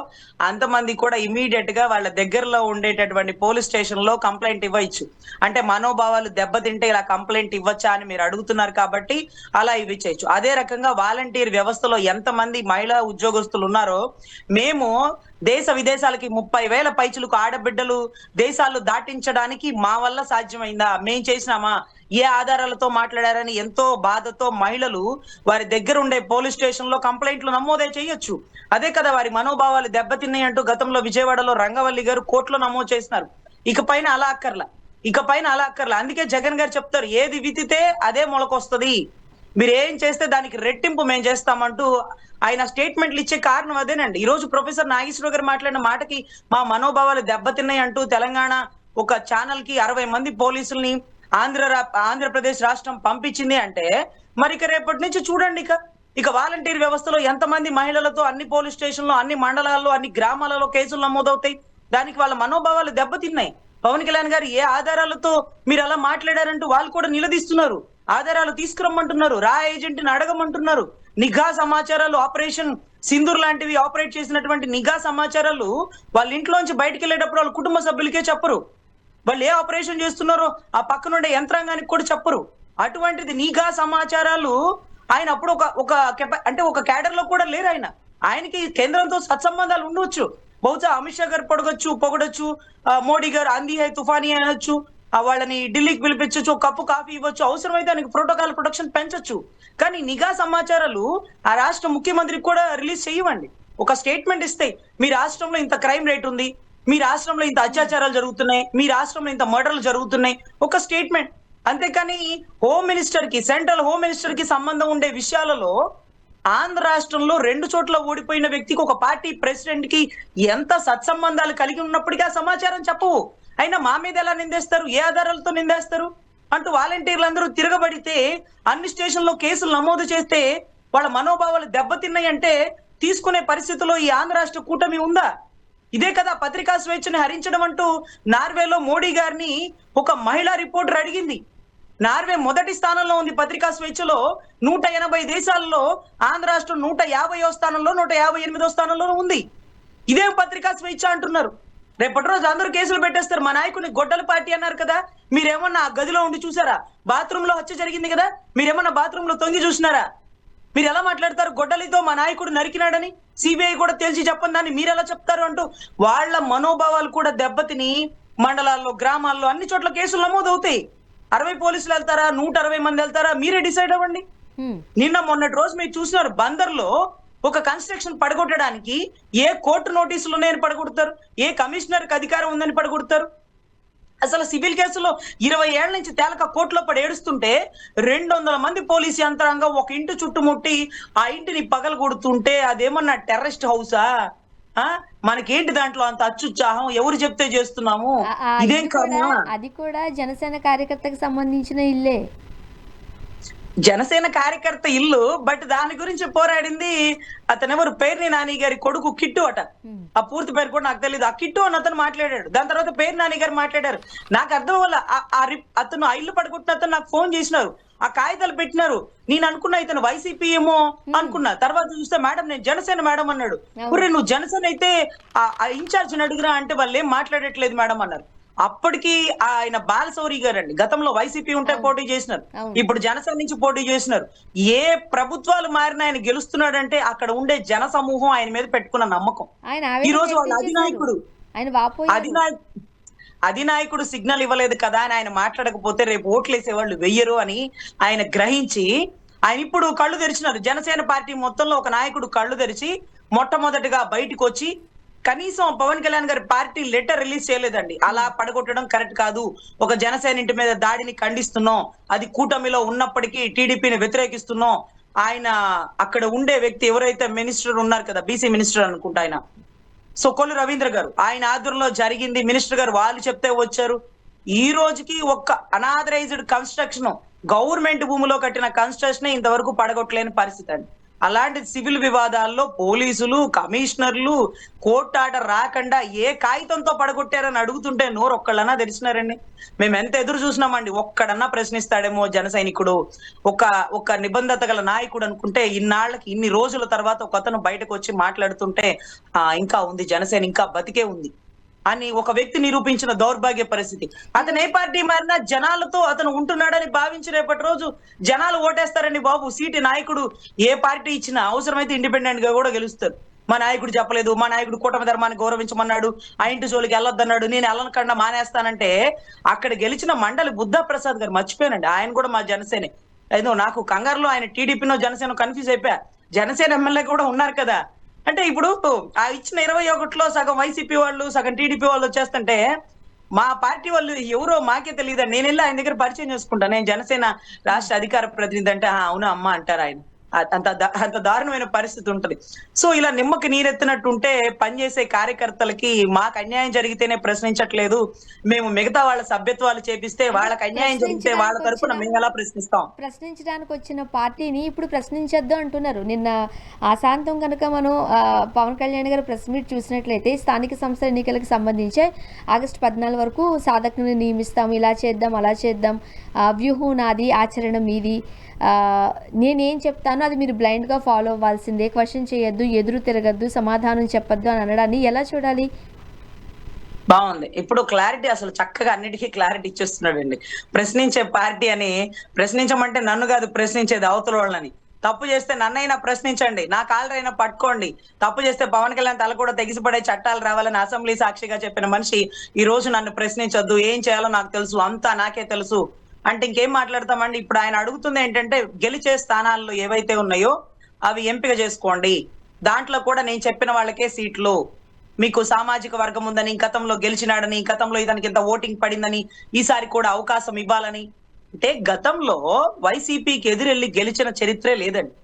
అంతమంది కూడా ఇమీడియట్ గా వాళ్ళ దగ్గరలో ఉండేటటువంటి పోలీస్ స్టేషన్ లో కంప్లైంట్ ఇవ్వచ్చు. అంటే మనోభావాలు దెబ్బతింటే ఇలా కంప్లైంట్ ఇవ్వచ్చా అని మీరు అడుగుతున్నారు కాబట్టి అలా ఇవ్వచ్చేయచ్చు. అదే రకంగా వాలంటీర్ వ్యవస్థలో ఎంతమంది మహిళా ఉద్యోగస్తులు ఉన్నారో, మేము దేశ విదేశాలకి 30,000 పైచులకు ఆడబిడ్డలు దేశాలు దాటించడానికి మా వల్ల సాధ్యమైందా? మేం చేసినామా? ఏ ఆధారాలతో మాట్లాడారని ఎంతో బాధతో మహిళలు వారి దగ్గర ఉండే పోలీస్ స్టేషన్ లో కంప్లైంట్లు నమోదే చేయొచ్చు. అదే కదా వారి మనోభావాలు దెబ్బతిన్నాయి అంటూ గతంలో విజయవాడలో రంగవల్లి గారు కోర్టులో నమోదు చేసినారు. ఇకపైన అలా అక్కర్లా. అందుకే జగన్ గారు చెప్తారు, ఏది వితితే అదే మొలకొస్తుంది, మీరు ఏం చేస్తే దానికి రెట్టింపు మేము చేస్తామంటూ ఆయన స్టేట్మెంట్లు ఇచ్చే కారణం అదేనండి. ఈ రోజు ప్రొఫెసర్ నాగేశ్వరరావు గారు మాట్లాడిన మాటకి మా మనోభావాలు దెబ్బతిన్నాయి అంటూ తెలంగాణ ఒక ఛానల్ కి 60 మంది పోలీసుల్ని ఆంధ్రప్రదేశ్ రాష్ట్రం పంపించింది అంటే, మరి ఇక రేపటి నుంచి చూడండి ఇక వాలంటీర్ వ్యవస్థలో ఎంతమంది మహిళలతో అన్ని పోలీస్ స్టేషన్లో, అన్ని మండలాల్లో, అన్ని గ్రామాలలో కేసులు నమోదవుతాయి. దానికి వాళ్ళ మనోభావాలు దెబ్బతిన్నాయి. పవన్ కళ్యాణ్ గారు ఏ ఆధారాలతో మీరు అలా మాట్లాడారంటూ వాళ్ళు కూడా నిలదీస్తున్నారు. ఆధారాలు తీసుకురమ్మంటున్నారు, రా ఏజెంట్ ని అడగమంటున్నారు. నిఘా సమాచారాలు, ఆపరేషన్ సింధూర్ లాంటివి ఆపరేట్ చేసినటువంటి నిఘా సమాచారాలు వాళ్ళ ఇంట్లోంచి బయటకు వెళ్ళేటప్పుడు వాళ్ళ కుటుంబ సభ్యులకే చెప్పరు. వాళ్ళు ఏ ఆపరేషన్ చేస్తున్నారో ఆ పక్కనుండే యంత్రాంగానికి కూడా చెప్పరు. అటువంటిది నిఘా సమాచారాలు ఆయన అప్పుడు ఒక క్యాడర్ లో కూడా లేరు. ఆయనకి కేంద్రంతో సత్సంబంధాలు ఉండవచ్చు. బహుశా అమిత్ షా గారు పొగడొచ్చు, మోడీ గారు అంది హై తుఫానీ అనొచ్చు, వాళ్ళని ఢిల్లీకి పిలిపించవచ్చు, ఒక కప్పు కాఫీ ఇవ్వచ్చు, అవసరమైతే ఆయనకి ప్రోటోకాల్ ప్రొటెక్షన్ పెంచొచ్చు. కానీ నిఘా సమాచారాలు ఆ రాష్ట్ర ముఖ్యమంత్రికి కూడా రిలీజ్ చేయవండి. ఒక స్టేట్మెంట్ ఇస్తే మీ రాష్ట్రంలో ఇంత క్రైమ్ రేట్ ఉంది, మీ రాష్ట్రంలో ఇంత అత్యాచారాలు జరుగుతున్నాయి, మీ రాష్ట్రంలో ఇంత మర్డర్లు జరుగుతున్నాయి, ఒక స్టేట్మెంట్. అంతేకాని హోమ్ మినిస్టర్ కి, సెంట్రల్ హోమ్ మినిస్టర్ కి సంబంధం ఉండే విషయాలలో ఆంధ్ర రాష్ట్రంలో 2 చోట్ల ఓడిపోయిన వ్యక్తికి, ఒక పార్టీ ప్రెసిడెంట్ కి ఎంత సత్సంబంధాలు కలిగి ఉన్నప్పటికీ ఆ సమాచారం చెప్పవు. అయినా మా మీద ఎలా నిందేస్తారు, ఏ ఆధారాలతో నిందేస్తారు అంటూ వాలంటీర్లు అందరూ తిరగబడితే, అన్ని స్టేషన్లో కేసులు నమోదు చేస్తే వాళ్ళ మనోభావాలు దెబ్బతిన్నాయి అంటే తీసుకునే పరిస్థితిలో ఈ ఆంధ్ర రాష్ట్ర కూటమి ఉందా? ఇదే కదా పత్రికా స్వేచ్ఛని హరించడం అంటూ నార్వేలో మోడీ గారిని ఒక మహిళా రిపోర్టర్ అడిగింది. నార్వే మొదటి స్థానంలో ఉంది పత్రికా స్వేచ్ఛలో. 180 దేశాల్లో ఆంధ్ర రాష్ట్రం 150వ స్థానంలో, 158వ స్థానంలో ఉంది. ఇదే పత్రికా స్వేచ్ఛ అంటున్నారు. రేపటి రోజు అందరూ కేసులు పెట్టేస్తారు. మా నాయకుని గొడ్డల పార్టీ అన్నారు కదా, మీరేమన్నా ఆ గదిలో ఉండి చూసారా? బాత్రూమ్ లో హత్య జరిగింది కదా, మీరేమన్నా బాత్రూమ్ లో తొంగి చూసినారా? మీరు ఎలా మాట్లాడతారు? గొడ్డలితో మా నాయకుడు నరికినాడని సిబిఐ కూడా తేల్చి చెప్పని దాన్ని మీరు ఎలా చెప్తారు అంటూ వాళ్ళ మనోభావాలు కూడా దెబ్బతిని మండలాల్లో, గ్రామాల్లో అన్ని చోట్ల కేసులు నమోదవుతాయి. 60 పోలీసులు వెళ్తారా, 160 మంది వెళ్తారా, మీరే డిసైడ్ అవ్వండి. నిన్న మొన్నటి రోజు మీరు చూసినారు, బందర్లో ఒక కన్స్ట్రక్షన్ పడగొట్టడానికి ఏ కోర్టు నోటీసులు ఉన్నాయని పడగొడతారు, ఏ కమిషనర్ కి అధికారం ఉందని పడగొడతారు. అసలు సివిల్ కేసులో 20 ఏళ్ల నుంచి తేలక కోర్టులో పడి ఏడుస్తుంటే 200 మంది పోలీసు యంత్రాంగం ఒక ఇంటి చుట్టుముట్టి ఆ ఇంటిని పగలు కొడుతుంటే అదేమన్నా టెర్రరిస్ట్ హౌసా? మనకేంటి దాంట్లో అంత అత్యుత్సాహం? ఎవరు చెప్తే చేస్తున్నాము? ఇదేం కర్మ? అది కూడా జనసేన కార్యకర్తకు సంబంధించిన ఇల్లే, జనసేన కార్యకర్త ఇల్లు. బట్ దాని గురించి పోరాడింది అతనెవరు, పేర్ని నాని గారి కొడుకు కిట్టు అట. ఆ పూర్తి పేరు కూడా నాకు తెలియదు. ఆ కిట్టు అని అతను మాట్లాడాడు. దాని తర్వాత పేరు నాని గారు మాట్లాడారు. నాకు అర్థం వల్ల అతను ఆ ఇల్లు పడుకుంటున్న అతను నాకు ఫోన్ చేసినారు, ఆ కాగితాలు పెట్టినారు. నేను అనుకున్నా ఇతను వైసీపీ ఏమో అనుకున్నా. తర్వాత చూస్తే మేడం నేను జనసేన మేడం అన్నాడు. ఒరే నువ్వు జనసేన అయితే ఆ ఇన్ఛార్జ్ అడుగురా అంటే వాళ్ళు ఏం మాట్లాడట్లేదు మేడం అన్నారు. అప్పటికి ఆయన బాలశౌరి గారు అండి, గతంలో వైసీపీ ఉంటే పోటీ చేసినారు, ఇప్పుడు జనసేన నుంచి పోటీ చేసినారు. ఏ ప్రభుత్వాలు మారిన ఆయన గెలుస్తున్నాడంటే అక్కడ ఉండే జన సమూహం ఆయన మీద పెట్టుకున్న నమ్మకం. ఈ రోజు వాళ్ళ అధినాయకుడు సిగ్నల్ ఇవ్వలేదు కదా అని ఆయన మాట్లాడకపోతే రేపు ఓట్లేసేవాళ్ళు వెయ్యరు అని ఆయన గ్రహించి ఆయన ఇప్పుడు కళ్ళు తెరిచినారు. జనసేన పార్టీ మొత్తంలో ఒక నాయకుడు కళ్ళు తెరిచి మొట్టమొదటిగా బయటకు వచ్చి కనీసం పవన్ కళ్యాణ్ గారి పార్టీ లెటర్ రిలీజ్ చేయలేదండి. అలా పడగొట్టడం కరెక్ట్ కాదు, ఒక జనసేన ఇంటి మీద దాడిని ఖండిస్తున్నాం, అది కూటమిలో ఉన్నప్పటికీ టీడీపీని వ్యతిరేకిస్తున్నాం. ఆయన అక్కడ ఉండే వ్యక్తి ఎవరైతే మినిస్టర్ ఉన్నారు కదా, బీసీ మినిస్టర్ అనుకుంటా ఆయన, సో కొల్లు రవీంద్ర గారు, ఆయన ఆధ్వర్యంలో జరిగింది. మినిస్టర్ గారు వాళ్ళు చెప్తే వచ్చారు. ఈ రోజుకి ఒక్క అనాథరైజ్డ్ కన్స్ట్రక్షన్, గవర్నమెంట్ భూమిలో కట్టిన కన్స్ట్రక్షన్ ఇంతవరకు పడగొట్టలేని పరిస్థితి అండి. అలాంటి సివిల్ వివాదాల్లో పోలీసులు, కమిషనర్లు కోర్టు ఆర్డర్ రాకుండా ఏ కాగితంతో పడగొట్టారని అడుగుతుంటే నోరు ఒక్కళ్ళన్నా తెలిసినారండి. మేము ఎంత ఎదురు చూసినామండి, ఒక్కడన్నా ప్రశ్నిస్తాడేమో జన సైనికుడు, ఒక నిబంధత గల నాయకుడు అనుకుంటే ఇన్నాళ్ళకి ఇన్ని రోజుల తర్వాత ఒక అతను బయటకు వచ్చి మాట్లాడుతుంటే ఇంకా ఉంది, జనసేన ఇంకా బతికే ఉంది అని ఒక వ్యక్తి నిరూపించిన దౌర్భాగ్య పరిస్థితి. అతను ఏ పార్టీ మారినా జనాలతో అతను ఉంటున్నాడని భావించి రేపటి రోజు జనాలు ఓటేస్తారండి బాబు. సీటు నాయకుడు ఏ పార్టీ ఇచ్చినా అవసరమైతే ఇండిపెండెంట్ గా కూడా గెలుస్తారు. మా నాయకుడు చెప్పలేదు, మా నాయకుడు కూటమి ధర్మాన్ని గౌరవించమన్నాడు, ఆ ఇంటి జోలికి వెళ్ళొద్దన్నాడు, నేను వెళ్ళనకుండా మానేస్తానంటే అక్కడ గెలిచిన మండలి బుద్ధా ప్రసాద్ గారు, మర్చిపోయానండి, ఆయన కూడా మా జనసేనే. ఏదో నాకు కంగారులో ఆయన టీడీపీనో జనసేన కన్ఫ్యూజ్ అయిపోయా. జనసేన ఎమ్మెల్యే కూడా ఉన్నారు కదా. అంటే ఇప్పుడు ఆ ఇచ్చిన 21లో సగం వైసీపీ వాళ్ళు సగం టీడీపీ వాళ్ళు వచ్చేస్తుంటే మా పార్టీ వాళ్ళు ఎవరో మాకే తెలియదు. నేను వెళ్ళి ఆయన దగ్గర పరిచయం చేసుకుంటా, నేను జనసేన రాష్ట్ర అధికార ప్రతినిధి అంటే అవును అమ్మ అంటారు ఆయన. అంత దారుణమైన పరిస్థితి ఉంటది. సో ఇలా నిమ్మకి నీరెత్తినట్టుంటే పనిచేసే కార్యకర్తలకి మాకు అన్యాయం జరిగితేనే ప్రశ్నించట్లేదు, మేము మిగతా వాళ్ళ సభ్యత్వాలు చేపిస్తే వాళ్ళకి అన్యాయం జరిగితే వాళ్ళ తరఫున మేము ఎలా ప్రశ్నిస్తాం? ప్రశ్నించడానికి వచ్చిన పార్టీని ఇప్పుడు ప్రశ్నించొద్దు అంటున్నారు. నిన్న ఆశాంతం కనుక మనం పవన్ కళ్యాణ్ గారు ప్రెస్ మీట్ చూసినట్లయితే స్థానిక సంస్థల ఎన్నికలకు సంబంధించి ఆగస్టు 14 వరకు సాధకుని నియమిస్తాం, ఇలా చేద్దాం అలా చేద్దాం, వ్యూహం నాది ఆచరణ మీది, నేనేం చెప్తానో అది మీరు బ్లైండ్గా ఫాలో అవ్వాల్సిందే, క్వశ్చన్ చేయొద్దు, ఎదురు తిరగద్దు, సమాధానం చెప్పొద్దు అని అనడాన్ని ఎలా చూడాలి? బాగుంది. ఇప్పుడు క్లారిటీ, అసలు చక్కగా అన్నిటికీ క్లారిటీ ఇచ్చేస్తున్నాడండి. ప్రశ్నించే పార్టీ అని, ప్రశ్నించమంటే నన్ను కాదు ప్రశ్నించేది అవతల వాళ్ళని. తప్పు చేస్తే నన్నైనా ప్రశ్నించండి, నా కాళ్ళైనా పట్టుకోండి, తప్పు చేస్తే పవన్ కళ్యాణ్ తల కూడా తెగిసిపడే చట్టాలు రావాలని అసెంబ్లీ సాక్షిగా చెప్పిన మనిషి ఈ రోజు నన్ను ప్రశ్నించొద్దు, ఏం చేయాలో నాకు తెలుసు, అంతా నాకే తెలుసు అంటే ఇంకేం మాట్లాడతామండి? ఇప్పుడు ఆయన అడుగుతుంది ఏంటంటే గెలిచే స్థానాల్లో ఏవైతే ఉన్నాయో అవి ఎంపిక చేసుకోండి, దాంట్లో కూడా నేను చెప్పిన వాళ్ళకే సీట్లు, మీకు సామాజిక వర్గం ఉందని, గతంలో గెలిచినాడని, గతంలో ఇతనికి ఇంత ఓటింగ్ పడిందని, ఈసారి కూడా అవకాశం ఇవ్వాలని. అంటే గతంలో వైసీపీకి ఎదురెళ్ళి గెలిచిన చరిత్రే లేదండి.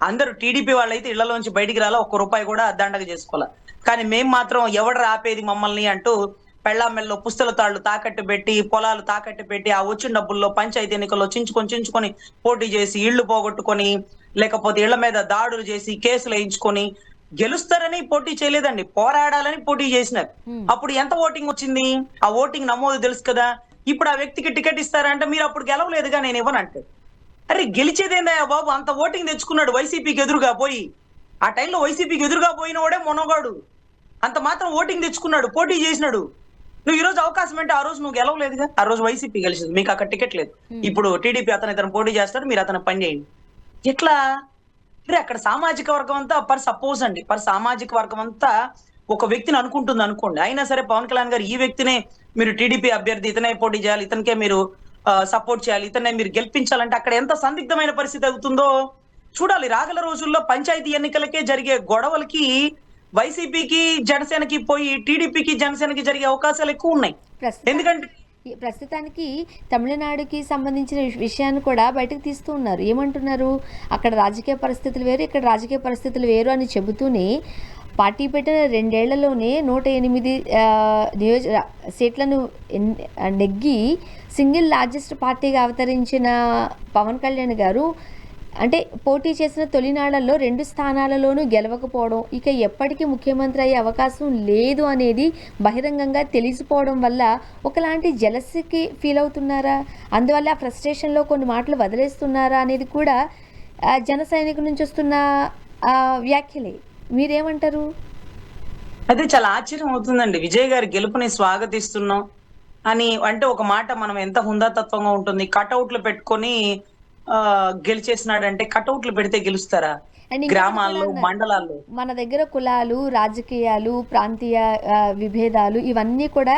అందరూ టీడీపీ వాళ్ళైతే ఇళ్లలోంచి బయటికి రాలా, ₹1 కూడా దండగ చేసుకోవాలా. కానీ మేము మాత్రం ఎవడు రాపేది మమ్మల్ని అంటూ పెళ్ళామెల్లో పుస్తల తాళ్లు తాకట్టు పెట్టి, పొలాలు తాకట్టు పెట్టి, ఆ వచ్చిన డబ్బుల్లో పంచాయతీ ఎన్నికల్లో చించుకొని పోటీ చేసి ఇళ్లు పోగొట్టుకొని, లేకపోతే ఇళ్ల మీద దాడులు చేసి కేసులు వేయించుకొని గెలుస్తారని పోటీ చేయలేదండి, పోరాడాలని పోటీ చేసినారు. అప్పుడు ఎంత ఓటింగ్ వచ్చింది? ఆ ఓటింగ్ నమోదు తెలుసు కదా. ఇప్పుడు ఆ వ్యక్తికి టికెట్ ఇస్తారంటే మీరు అప్పుడు గెలవలేదుగా, నేను ఇవ్వనంటే. అరే గెలిచేదేందా బాబు, అంత ఓటింగ్ తెచ్చుకున్నాడు వైసీపీకి ఎదురుగా పోయి. ఆ టైంలో వైసీపీకి ఎదురుగా పోయిన వాడే మొనగాడు, అంత మాత్రం ఓటింగ్ తెచ్చుకున్నాడు, పోటీ చేసినాడు. నువ్వు ఈ రోజు అవకాశం అంటే ఆ రోజు నువ్వు గెలవలేదుగా, ఆ రోజు వైసీపీ గెలిచింది, మీకు అక్కడ టికెట్ లేదు. ఇప్పుడు టీడీపీ ఇతను పోటీ చేస్తాడు, మీరు అతను పని చేయండి. ఎట్లా? అక్కడ సామాజిక వర్గం అంతా సపోజ్ అండి, సామాజిక వర్గం అంతా ఒక వ్యక్తిని అనుకుంటుంది అనుకోండి, అయినా సరే పవన్ కళ్యాణ్ గారు ఈ వ్యక్తినే మీరు టీడీపీ అభ్యర్థి, ఇతనే పోటీ చేయాలి, ఇతనికే మీరు సపోర్ట్ చేయాలి, ఇతనే మీరు గెలిపించాలంటే అక్కడ ఎంత సందిగ్ధమైన పరిస్థితి అవుతుందో చూడాలి. రాగల రోజుల్లో పంచాయతీ ఎన్నికలకే జరిగే గొడవలకి వైసీపీకి జనసేనకి పోయి టీడీపీకి జనసేనకి జరిగే అవకాశాలు ఎక్కువ ఉన్నాయి. ఎందుకంటే ప్రస్తుతానికి తమిళనాడుకి సంబంధించిన విషయాన్ని కూడా బయటకు తీస్తూ ఉన్నారు. ఏమంటున్నారు? అక్కడ రాజకీయ పరిస్థితులు వేరు, ఇక్కడ రాజకీయ పరిస్థితులు వేరు అని చెబుతూనే పార్టీ పెట్టిన 2 ఏళ్లలోనే 108 సీట్లను నెగ్గి సింగిల్ లార్జెస్ట్ పార్టీగా అవతరించిన పవన్ కళ్యాణ్ గారు అంటే పోటీ చేసిన తొలినాళ్లలో 2 స్థానాలలోనూ గెలవకపోవడం, ఇక ఎప్పటికీ ముఖ్యమంత్రి అయ్యే అవకాశం లేదు అనేది బహిరంగంగా తెలిసిపోవడం వల్ల ఒకలాంటి జలస్కి ఫీల్ అవుతున్నారా? అందువల్ల ఆ ఫ్రస్ట్రేషన్లో కొన్ని మాటలు వదిలేస్తున్నారా అనేది కూడా జన సైనికుల నుంచి వస్తున్న వ్యాఖ్యలే. మీరేమంటారు? అదే చాలా ఆశ్చర్యం అవుతుందండి. విజయ్ గారి గెలుపుని స్వాగతిస్తున్నాం అని అంటే ఒక మాట మనం ఎంత హుందాతత్వంగా ఉంటుంది, కటౌట్లు పెట్టుకొని గెలిచేసినాడంటే కటౌట్లు పెడితే గెలుస్తారా? అండ్ ఇంకొకటి గ్రామాల్లో, కూడా మండలాల్లో మన దగ్గర కులాలు, రాజకీయాలు, ప్రాంతీయ విభేదాలు ఇవన్నీ కూడా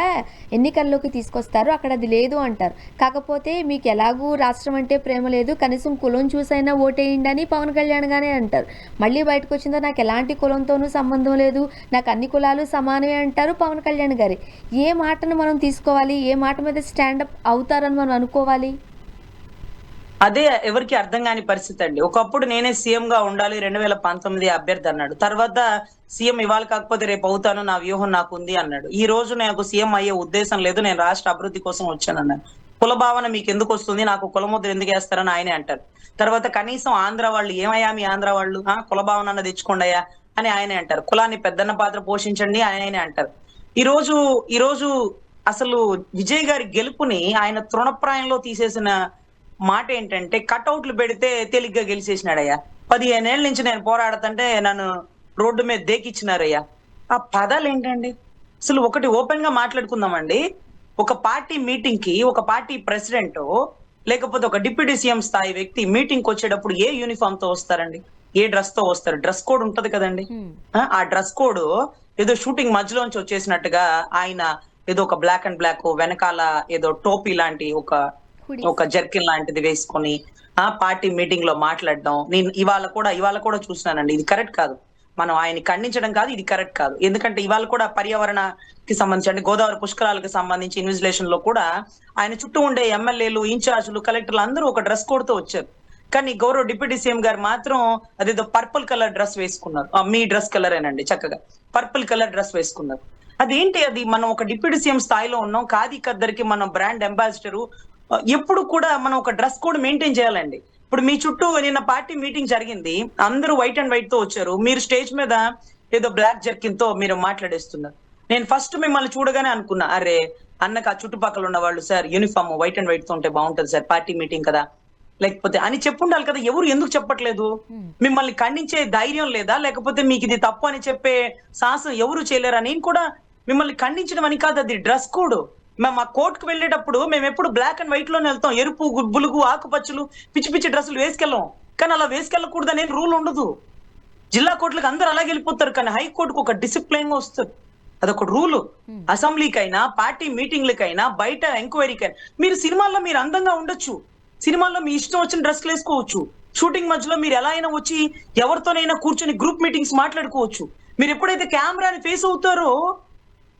ఎన్నికల్లోకి తీసుకొస్తారు. అక్కడ అది లేదు అంటారు. కాకపోతే మీకు ఎలాగూ రాష్ట్రం అంటే ప్రేమ లేదు, కనీసం కులం చూసైనా ఓటేయండి అని పవన్ కళ్యాణ్ గానే అంటారు. మళ్ళీ బయటకు వచ్చిందో నాకు ఎలాంటి కులంతోనూ సంబంధం లేదు, నాకు అన్ని కులాలు సమానమే అంటారు పవన్ కళ్యాణ్ గారి. ఏ మాటను మనం తీసుకోవాలి, ఏ మాట మీద స్టాండప్ అవుతారని మనం అనుకోవాలి? అదే ఎవరికి అర్థం కాని పరిస్థితి అండి. ఒకప్పుడు నేనే సీఎం గా ఉండాలి 2019 అభ్యర్థి అన్నాడు. తర్వాత సీఎం ఇవాళ కాకపోతే రేపు అవుతాను, నా వ్యూహం నాకు ఉంది అన్నాడు. ఈ రోజు నాకు సీఎం అయ్యే ఉద్దేశం లేదు, నేను రాష్ట్ర అభివృద్ధి కోసం వచ్చానన్నాడు. కుల భావన మీకు ఎందుకు వస్తుంది, నాకు కులముద్ర ఎందుకు వేస్తారని ఆయనే అంటారు. తర్వాత కనీసం ఆంధ్ర వాళ్ళు ఏమయ్యా మీ ఆంధ్ర వాళ్ళు కుల భావన అన్న తెచ్చుకోండియా అని ఆయనే అంటారు. కులాన్ని పెద్దన్న పాత్ర పోషించండి ఆయనే అంటారు. ఈ రోజు అసలు విజయ్ గారి గెలుపుని ఆయన తృణప్రాయంలో తీసేసిన మాట ఏంటంటే, కటౌట్లు పెడితే తేలిగ్గా గెలిచేసినాడయ్యా. 15 ఏళ్ళ నుంచి నేను పోరాడుతుంటే నన్ను రోడ్డు మీద దేకిచ్చినారయ్యా. ఆ పదాలు ఏంటండి? అసలు ఒకటి ఓపెన్ గా మాట్లాడుకుందామండి. ఒక పార్టీ మీటింగ్ కి ఒక పార్టీ ప్రెసిడెంట్ లేకపోతే ఒక డిప్యూటీ సీఎం స్థాయి వ్యక్తి మీటింగ్ కి వచ్చేటప్పుడు ఏ యూనిఫామ్ తో వస్తారండి? ఏ డ్రెస్ తో వస్తారు? డ్రెస్ కోడ్ ఉంటది కదండి. ఆ డ్రెస్ కోడ్ ఏదో షూటింగ్ మధ్యలోంచి వచ్చేసినట్టుగా ఆయన ఏదో ఒక బ్లాక్ అండ్ బ్లాక్ వెనకాల ఏదో టోపీ లాంటి ఒక జర్కిన్ లాంటిది వేసుకొని ఆ పార్టీ మీటింగ్ లో మాట్లాడడం నేను ఇవాళ కూడా చూస్తున్నానండి. ఇది కరెక్ట్ కాదు. మనం ఆయన ఖండించడం కాదు, ఇది కరెక్ట్ కాదు. ఎందుకంటే ఇవాళ కూడా పర్యావరణకి సంబంధించి అంటే గోదావరి పుష్కరాలకు సంబంధించి ఇన్విజిలేషన్ లో కూడా ఆయన చుట్టూ ఉండే ఎమ్మెల్యేలు, ఇన్ఛార్జీలు, కలెక్టర్లు అందరూ ఒక డ్రెస్ కోడ్ తో వచ్చారు. కానీ గౌరవ డిప్యూటీ సీఎం గారు మాత్రం అదేదో పర్పుల్ కలర్ డ్రెస్ వేసుకున్నారు. మీ డ్రెస్ కలర్ ఏనండి, చక్కగా పర్పుల్ కలర్ డ్రెస్ వేసుకున్నారు. అదేంటి? అది మనం ఒక డిప్యూటీ సీఎం స్థాయిలో ఉన్నాం, ఖాదీ ఖద్దర్కి మనం బ్రాండ్ అంబాసిడరు. ఎప్పుడు కూడా మనం ఒక డ్రెస్ కోడ్ మెయింటైన్ చేయాలండి. ఇప్పుడు మీ చుట్టూ నిన్న పార్టీ మీటింగ్ జరిగింది, అందరూ వైట్ అండ్ వైట్ తో వచ్చారు. మీరు స్టేజ్ మీద ఏదో బ్లాక్ జర్కిన్ తో మీరు మాట్లాడేస్తున్నారు. నేను ఫస్ట్ మిమ్మల్ని చూడగానే అనుకున్నా, అరే అన్నకు ఆ చుట్టుపక్కల ఉన్న వాళ్ళు, sir uniform white and white తో ఉంటే బాగుంటది సార్, పార్టీ మీటింగ్ కదా లేకపోతే అని చెప్పుండాలి కదా. ఎవరు ఎందుకు చెప్పట్లేదు? మిమ్మల్ని ఖండించే ధైర్యం లేదా? లేకపోతే మీకు ఇది తప్పు అని చెప్పే సాహసం ఎవరు చేయలేరా? నేను కూడా మిమ్మల్ని ఖండించడం అని కాదు, అది డ్రెస్ కోడ్. మేము ఆ కోర్టుకు వెళ్ళేటప్పుడు మేము ఎప్పుడు బ్లాక్ అండ్ వైట్ లోనే వెళ్తాం. ఎరుపు, బులుగు, ఆకుపచ్చులు, పిచ్చి పిచ్చి డ్రెస్సులు వేసుకెళ్ళాం. కానీ అలా వేసుకెళ్ళకూడదు అనేది రూల్ ఉండదు. జిల్లా కోర్టులకు అందరూ అలాగే వెళ్ళిపోతారు, కానీ హైకోర్టుకు ఒక డిసిప్లైన్ గా వస్తారు. అదొక రూలు. అసెంబ్లీకైనా, పార్టీ మీటింగ్లకైనా, బయట ఎంక్వైరీకైనా. మీరు సినిమాల్లో మీరు అందంగా ఉండొచ్చు, సినిమాల్లో మీ ఇష్టం వచ్చిన డ్రెస్లు వేసుకోవచ్చు. షూటింగ్ మధ్యలో మీరు ఎలా అయినా వచ్చి ఎవరితోనైనా కూర్చొని గ్రూప్ మీటింగ్స్ మాట్లాడుకోవచ్చు. మీరు ఎప్పుడైతే కెమెరాని ఫేస్ అవుతారో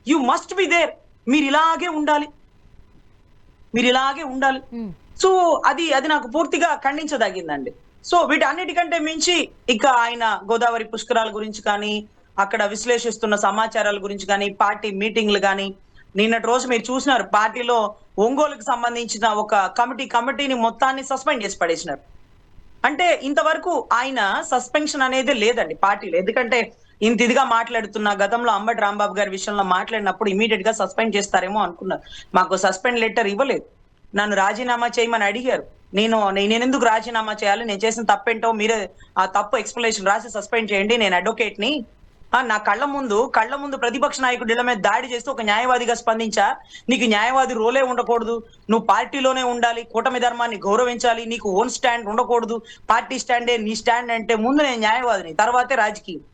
యు మస్ట్ బి దేర్. మీరు ఇలాగే ఉండాలి. సో అది నాకు పూర్తిగా ఖండించదగిందండి. సో వీటన్నిటికంటే మించి ఇక ఆయన గోదావరి పుష్కరాల గురించి కానీ, అక్కడ విశ్లేషిస్తున్న సమాచారాల గురించి కానీ, పార్టీ మీటింగ్లు కానీ, నిన్నటి రోజు మీరు చూసినారు పార్టీలో ఒంగోలుకు సంబంధించిన ఒక కమిటీని మొత్తాన్ని సస్పెండ్ చేసి పడేసినారు. అంటే ఇంతవరకు ఆయన సస్పెన్షన్ అనేది లేదండి పార్టీలో. ఎందుకంటే ఇంత ఇదిగా మాట్లాడుతున్నా, గతంలో అంబటి రాంబాబు గారి విషయంలో మాట్లాడినప్పుడు ఇమీడియట్ గా సస్పెండ్ చేస్తారేమో అనుకున్నారు. మాకు సస్పెండ్ లెటర్ ఇవ్వలేదు. నన్ను రాజీనామా చేయమని అడిగారు. నేను ఎందుకు రాజీనామా చేయాలి? నేను చేసిన తప్పేంటో మీరే ఆ తప్పు ఎక్స్ప్లెనేషన్ రాసి సస్పెండ్ చేయండి, నేను అడ్వకేట్ ని. నా కళ్ళ ముందు ప్రతిపక్ష నాయకుడి మీద దాడి చేస్తూ ఒక న్యాయవాదిగా స్పందించా. నీకు న్యాయవాది రోలే ఉండకూడదు, నువ్వు పార్టీలోనే ఉండాలి, కూటమి ధర్మాన్ని గౌరవించాలి, నీకు ఓన్ స్టాండ్ ఉండకూడదు, పార్టీ స్టాండే నీ స్టాండ్ అంటే ముందు నేను న్యాయవాదిని, తర్వాతే రాజకీయం.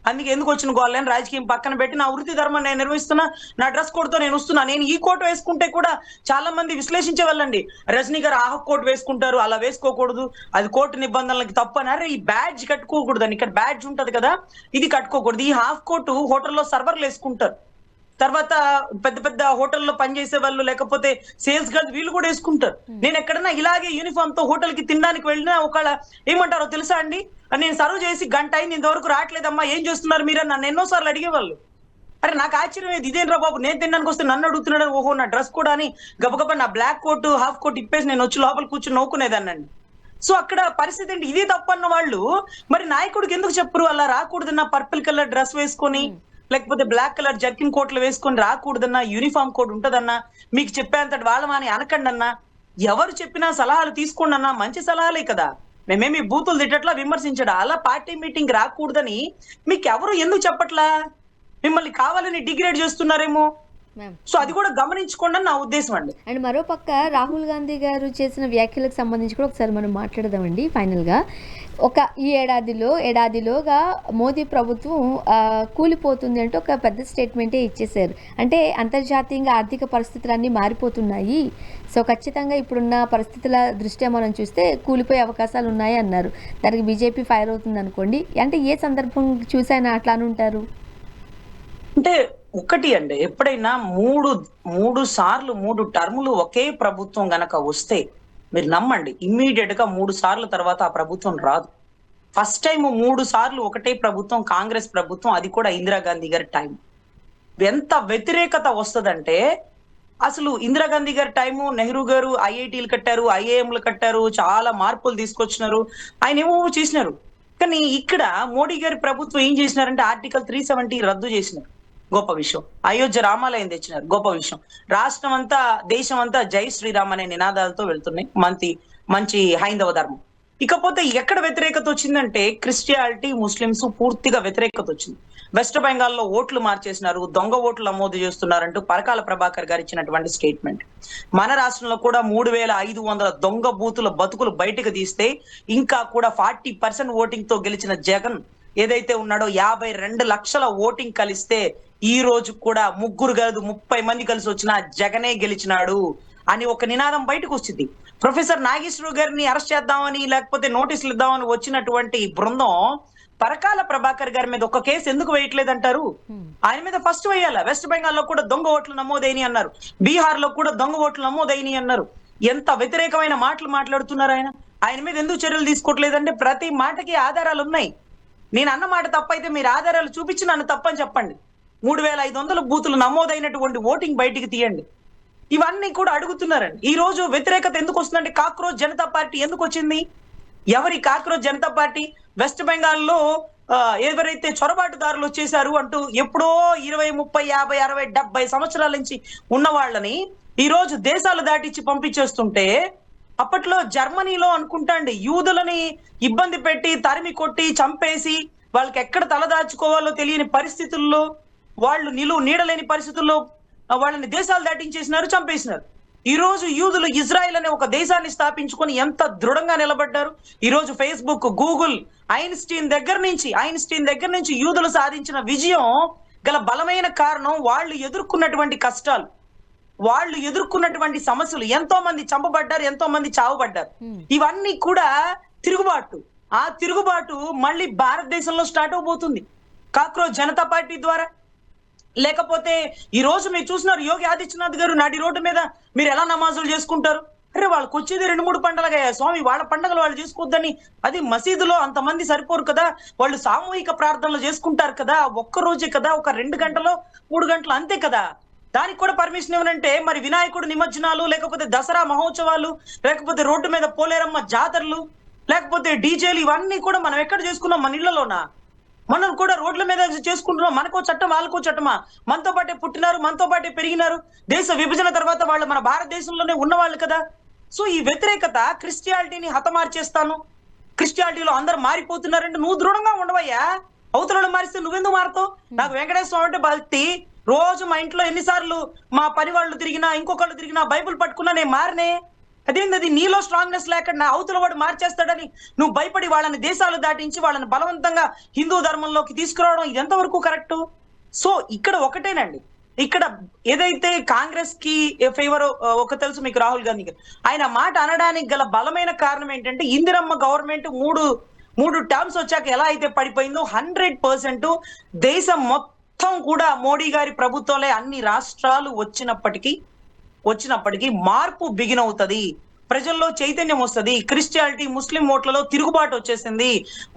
అందుకే ఎందుకు వచ్చిన గోళ్ళని రాజకీయం పక్కన పెట్టి నా వృత్తి ధర్మం నేను నిర్వహిస్తున్నా, నా డ్రెస్ కోడ్ తో నేను వస్తున్నా. నేను ఈ కోట్ వేసుకుంటే కూడా చాలా మంది విశ్లేషించే వాళ్ళండి, రజనీ గారు హాఫ్ కోట్ వేసుకుంటారు, అలా వేసుకోకూడదు, అది కోర్టు నిబంధనలకి తప్పు అని. అరే ఈ బ్యాడ్జ్ కట్టుకోకూడదు అని, ఇక్కడ బ్యాడ్జ్ ఉంటది కదా, ఇది కట్టుకోకూడదు. ఈ హాఫ్ కోట్ హోటల్లో సర్వర్లు వేసుకుంటారు, తర్వాత పెద్ద హోటల్లో పనిచేసే వాళ్ళు లేకపోతే సేల్స్ గర్ల్ వీళ్ళు కూడా వేసుకుంటారు. నేను ఎక్కడన్నా ఇలాగే యూనిఫామ్ తో హోటల్ కి తినడానికి వెళ్ళినా ఒకళ్ళ ఏమంటారో తెలుసా అండి, నేను సర్వ్ చేసి గంట అయింది ఇంతవరకు రావట్లేదమ్మా, ఏం చేస్తున్నారు మీరు అని నన్ను ఎన్నోసార్లు అడిగేవాళ్ళు. అరే నాకు ఆశ్చర్యం ఏది, ఇదేంట్రా బాబు నేను తినడానికి వస్తే నన్ను అడుగుతున్నాడు, ఓహో నా డ్రెస్ కూడా అని గబగబా నా బ్లాక్ కోట్ హాఫ్ కోట్ ఇప్పేసి నేను వచ్చి లోపల కూర్చొని నవ్వుకునేదాన్నండి. సో అక్కడ పరిస్థితి ఏంటి? ఇదే తప్పన్న వాళ్ళు మరి నాయకుడికి ఎందుకు చెప్పరు అలా రాకూడదన్నా పర్పుల్ కలర్ డ్రెస్ వేసుకొని, లేకపోతే బ్లాక్ కలర్ జర్కిన్ కోట్లు వేసుకొని రాకూడదన్నా, యూనిఫామ్ కోడ్ ఉంటదన్నా, మీకు చెప్పేంతటి వాళ్ళమని అనకండి అన్నా, ఎవరు చెప్పినా సలహాలు తీసుకోండి అన్నా, మంచి సలహాలే కదా. మేమేమి బూతులు తిట్టట్లా, విమర్శించడా. అలా పార్టీ మీటింగ్ రాకూడదని మీకు ఎవరు ఎందుకు చెప్పట్లా? మిమ్మల్ని కావాలని డిగ్రేడ్ చేస్తున్నారేమో. మ్యామ్. సో అది కూడా గమనించుకోండి అని నా ఉద్దేశం అండి. అండ్ మరోపక్క రాహుల్ గాంధీ గారు చేసిన వ్యాఖ్యలకు సంబంధించి కూడా ఒకసారి మనం మాట్లాడదామండి ఫైనల్గా. ఈ ఏడాదిలోగా మోదీ ప్రభుత్వం కూలిపోతుంది అంటే ఒక పెద్ద స్టేట్మెంటే ఇచ్చేశారు. అంటే అంతర్జాతీయంగా ఆర్థిక పరిస్థితులన్నీ మారిపోతున్నాయి, సో ఖచ్చితంగా ఇప్పుడున్న పరిస్థితుల దృష్ట్యా మనం చూస్తే కూలిపోయే అవకాశాలు ఉన్నాయి అన్నారు. దానికి బీజేపీ ఫైర్ అవుతుంది అనుకోండి. అంటే ఏ సందర్భం చూసైనా అట్లా అనుంటారు? అంటే ఒకటి అండి, ఎప్పుడైనా మూడు సార్లు 3 టర్ములు ఒకే ప్రభుత్వం గనక వస్తే మీరు నమ్మండి, ఇమ్మీడియట్ గా 3 సార్ల తర్వాత ఆ ప్రభుత్వం రాదు. ఫస్ట్ టైం 3 సార్లు ఒకటే ప్రభుత్వం, కాంగ్రెస్ ప్రభుత్వం, అది కూడా ఇందిరాగాంధీ గారి టైం. ఎంత వ్యతిరేకత వస్తుందంటే, అసలు ఇందిరాగాంధీ గారి టైము, నెహ్రూ గారు ఐఐటీలు కట్టారు, ఐఐఎంలు కట్టారు, చాలా మార్పులు తీసుకొచ్చినారు, ఆయన ఏమో చేసినారు. కానీ ఇక్కడ మోడీ గారి ప్రభుత్వం ఏం చేసినారంటే ఆర్టికల్ 370 రద్దు చేసినారు, గొప్ప విషయం. అయోధ్య రామాలయం తెచ్చినారు, గొప్ప విషయం. రాష్ట్రం అంతా, దేశం అంతా జై శ్రీరామ్ అనే నినాదాలతో వెళ్తున్నాయి, మంచి హైందవ ధర్మం. ఇకపోతే ఎక్కడ వ్యతిరేకత వచ్చిందంటే క్రిస్టియానిటీ, ముస్లింస్ పూర్తిగా వ్యతిరేకత వచ్చింది. వెస్ట్ బెంగాల్లో ఓట్లు మార్చేసినారు, దొంగ ఓట్లు నమోదు చేస్తున్నారంటూ పరకాల ప్రభాకర్ గారు ఇచ్చినటువంటి స్టేట్మెంట్. మన రాష్ట్రంలో కూడా 3500 దొంగ బూతుల బతుకులు బయటకు తీస్తే ఇంకా కూడా 40% ఓటింగ్ తో గెలిచిన జగన్ ఏదైతే ఉన్నాడో 52 లక్షల ఓటింగ్ కలిస్తే ఈ రోజు కూడా 3 కాదు 30 మంది కలిసి వచ్చిన జగనే గెలిచినాడు అని ఒక నినాదం బయటకు వచ్చింది. ప్రొఫెసర్ నాగేశ్వరరావు గారిని అరెస్ట్ చేద్దామని లేకపోతే నోటీసులు ఇద్దామని వచ్చినటువంటి బృందం పరకాల ప్రభాకర్ గారి మీద ఒక కేసు ఎందుకు వేయట్లేదంటారు? ఆయన మీద ఫస్ట్ వేయాల. వెస్ట్ బెంగాల్లో కూడా దొంగ ఓట్లు నమోదైనవి అన్నారు, బీహార్ లో కూడా దొంగ ఓట్లు నమోదైనవి అన్నారు. ఎంత వ్యతిరేకమైన మాటలు మాట్లాడుతున్నారు ఆయన మీద ఎందుకు చర్యలు తీసుకోవట్లేదంటే ప్రతి మాటకి ఆధారాలు ఉన్నాయి. నేను అన్న మాట తప్పైతే మీరు ఆధారాలు చూపించి నన్ను తప్పని చెప్పండి. 3500 బూతులు నమోదైనటువంటి ఓటింగ్ బయటికి తీయండి. ఇవన్నీ కూడా అడుగుతున్నారండి. ఈ రోజు వ్యతిరేకత ఎందుకు వస్తుందంటే కాక్రోచ్ జనతా పార్టీ ఎందుకు వచ్చింది? ఎవరి కాక్రోచ్ జనతా పార్టీ? వెస్ట్ బెంగాల్లో ఎవరైతే చొరబాటుదారులు వచ్చేసారు అంటూ ఎప్పుడో 20, 30, 50, 60, 70 సంవత్సరాల నుంచి ఉన్న వాళ్ళని ఈ రోజు దేశాలు దాటించి పంపించేస్తుంటే, అప్పట్లో జర్మనీలో అనుకుంటా అండి, యూదులని ఇబ్బంది పెట్టి తరిమి కొట్టి చంపేసి వాళ్ళకి ఎక్కడ తలదాచుకోవాలో తెలియని పరిస్థితుల్లో, వాళ్ళు నీడలేని పరిస్థితుల్లో వాళ్ళని దేశాలు దాటించేసినారు, చంపేసినారు. ఈ రోజు యూదులు ఇజ్రాయెల్ అనే ఒక దేశాన్ని స్థాపించుకొని ఎంత దృఢంగా నిలబడ్డారు. ఈ రోజు ఫేస్బుక్, గూగుల్, ఐన్స్టీన్ దగ్గర నుంచి యూదులు సాధించిన విజయం గల బలమైన కారణం వాళ్ళు ఎదుర్కొన్నటువంటి కష్టాలు, వాళ్ళు ఎదుర్కొన్నటువంటి సమస్యలు. ఎంతో మంది చంపబడ్డారు, ఎంతో మంది చావబడ్డారు. ఇవన్నీ కూడా తిరుగుబాటు. ఆ తిరుగుబాటు మళ్ళీ భారతదేశంలో స్టార్ట్ అవబోతుంది కాక్రోచ్ జనతా పార్టీ ద్వారా. లేకపోతే ఈ రోజు మీరు చూసినారు యోగి ఆదిత్యనాథ్ గారు నాటి రోడ్డు మీద మీరు ఎలా నమాజులు చేసుకుంటారు? అరే వాళ్ళకి వచ్చేది 2-3 పండుగలగా స్వామి, వాళ్ళ పండుగలు వాళ్ళు చేసుకోవద్దని. అది మసీదులో అంతమంది సరిపోరు కదా, వాళ్ళు సామూహిక ప్రార్థనలు చేసుకుంటారు కదా, ఒక్క రోజే కదా, ఒక 2 గంటలో 3 గంటలు అంతే కదా. దానికి కూడా పర్మిషన్ ఇవ్వనంటే మరి వినాయకుడు నిమజ్జనాలు, లేకపోతే దసరా మహోత్సవాలు, లేకపోతే రోడ్డు మీద పోలేరమ్మ జాతరలు, లేకపోతే డీజేలు, ఇవన్నీ కూడా మనం ఎక్కడ చేసుకున్నాం? మన ఇళ్లలోనా? మనం కూడా రోడ్ల మీద చేసుకుంటున్నాం. మనకో చట్టం, వాళ్ళకో చట్టమా? మనతో పాటే పుట్టినారు, మనతో పాటే పెరిగినారు. దేశ విభజన తర్వాత వాళ్ళు మన భారతదేశంలోనే ఉన్నవాళ్ళు కదా. సో ఈ వ్యతిరేకత క్రిస్టియానిటీని హతమార్చేస్తాను, క్రిస్టియానిటీలో అందరు మారిపోతున్నారంటే నువ్వు దృఢంగా ఉండవయ్యా. అవతలను మారిస్తే నువ్వెందుకు మారుతావు? నాకు వెంకటేశ్వర స్వామి అంటే భక్తి. రోజు మా ఇంట్లో ఎన్నిసార్లు మా పని వాళ్ళు తిరిగినా, ఇంకొకళ్ళు తిరిగినా, బైబుల్ పట్టుకున్నా నేను మారనే. అదేంది నీలో స్ట్రాంగ్నెస్ లేకుండా అవతల వాడు మార్చేస్తాడని నువ్వు భయపడి వాళ్ళని దేశాలు దాటించి వాళ్ళని బలవంతంగా హిందూ ధర్మంలోకి తీసుకురావడం ఇది ఎంతవరకు కరెక్ట్? సో ఇక్కడ ఒకటేనండి, ఇక్కడ ఏదైతే కాంగ్రెస్ కి ఫేవర్ ఒక తెలుసు మీకు, రాహుల్ గాంధీ గారు ఆయన మాట అనడానికి గల బలమైన కారణం ఏంటంటే ఇందిరమ్మ గవర్నమెంట్ మూడు టర్మ్స్ వచ్చాక ఎలా అయితే పడిపోయిందో 100% దేశం మొత్తం కూడా మోడీ గారి ప్రభుత్వంలో అన్ని రాష్ట్రాలు వచ్చినప్పటికీ మార్పు బిగిన్ అవుతుంది, ప్రజల్లో చైతన్యం వస్తుంది. క్రిస్టియానిటీ, ముస్లిం ఓట్లలో తిరుగుబాటు వచ్చేసింది.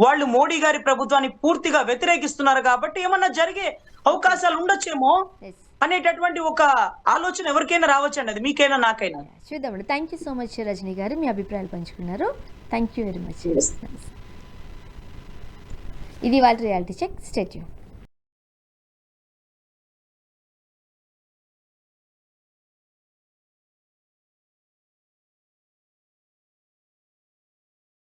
వాళ్ళు మోడీ గారి ప్రభుత్వాన్ని పూర్తిగా వ్యతిరేకిస్తున్నారు కాబట్టి ఏమన్నా జరిగే అవకాశాలు ఉండొచ్చేమో అనేటటువంటి ఒక ఆలోచన ఎవరికైనా రావచ్చండి, అది మీకైనా నాకైనా. చూద్దామండి. Thank you so much Rajani గారు, మీ అభిప్రాయాలు పంచుకున్నారు. Thank you very much. ఇది వాళ్ళ రియాలిటీ చెక్. Stay tune.